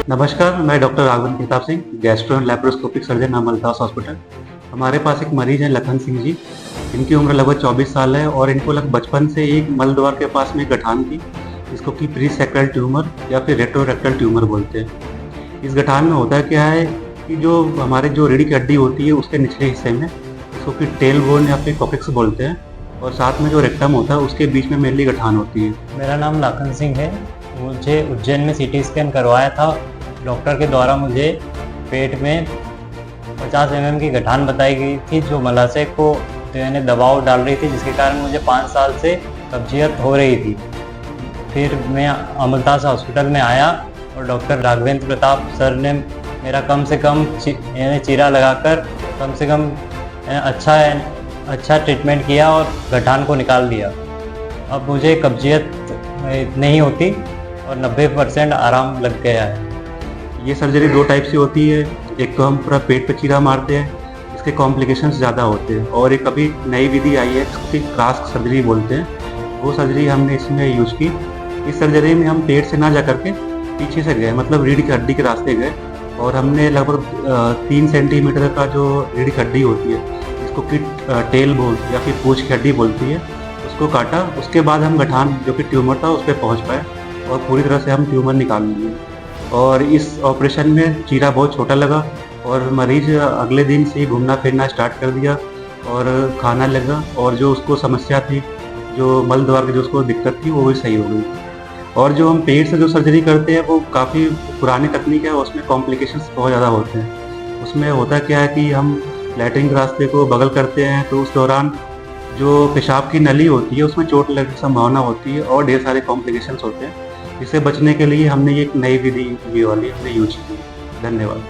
नमस्कार, मैं doctor Raghavendra Pratap Singh, gastro and laparoscopic surgeon Amaltas hospital. हमारे पास एक मरीज हैं लखन सिंह जी। इनकी उम्र लगभग 24 साल है और इनको बचपन से एक मल द्वार के पास में गठान थी, जिसको कि प्री सैक्रल ट्यूमर या फिर रेट्रोरेक्टल ट्यूमर बोलते हैं। इस गठान में होता क्या है कि जो हमारे जो रीढ़ की हड्डी होती है उसके निचले हिस्से में, जिसको कि टेल बोन या फिर कॉक्सिक्स बोलते हैं, और साथ में जो रेक्टम होता है उसके बीच में मेनली गठान होती है। मेरा नाम लखन सिंह है। मुझे उज्जैन में सीटी स्कैन करवाया था। डॉक्टर के द्वारा मुझे पेट में 50 mm की गठान बताई गई थी, जो मलाशय को यानी दबाव डाल रही थी, जिसके कारण मुझे 5 साल से कब्जियत हो रही थी। फिर मैं अमलतास हॉस्पिटल में आया और डॉक्टर राघवेंद्र प्रताप सर ने मेरा कम से कम यानी चीरा लगाकर कम से कम अच्छा ट्रीटमेंट किया और गठान को निकाल दिया। अब मुझे कब्जियत नहीं होती और 90% आराम लग गया है। ये सर्जरी 2 टाइप से होती है। एक तो हम पूरा पेट पे चीरा मारते हैं, इसके कॉम्प्लिकेशंस ज़्यादा होते हैं, और एक अभी नई विधि आई है जिसको क्रास्क सर्जरी बोलते हैं। वो सर्जरी हमने इसमें यूज की। इस सर्जरी में हम पेट से ना जा करके पीछे से गए, मतलब रीढ़ की हड्डी के रास्ते गए, और हमने लगभग 3 सेंटीमीटर का जो रीढ़ की हड्डी होती है, जिसको कि टेल बोन या फिर पूंछ की हड्डी बोलती है, उसको काटा। उसके बाद हम गठान जो कि ट्यूमर था उस पर पहुँच पाए और पूरी तरह से हम ट्यूमर निकाल लिए। और इस ऑपरेशन में चीरा बहुत छोटा लगा और मरीज अगले दिन से ही घूमना फिरना स्टार्ट कर दिया और खाना लगा, और जो उसको समस्या थी, जो मल द्वार की जो उसको दिक्कत थी, वो भी सही हो गई। और जो हम पेट से जो सर्जरी करते हैं वो काफ़ी पुरानी तकनीक है, उसमें कॉम्प्लिकेशंस बहुत ज़्यादा होते हैं। उसमें होता क्या है कि हम लैट्रिन के रास्ते को बगल करते हैं, तो उस दौरान जो पेशाब की नली होती है उसमें चोट लगने की संभावना होती है और ढेर सारे कॉम्प्लिकेशंस होते हैं। इससे बचने के लिए हमने ये एक नई विधि ये वाली हमने यूज की। धन्यवाद।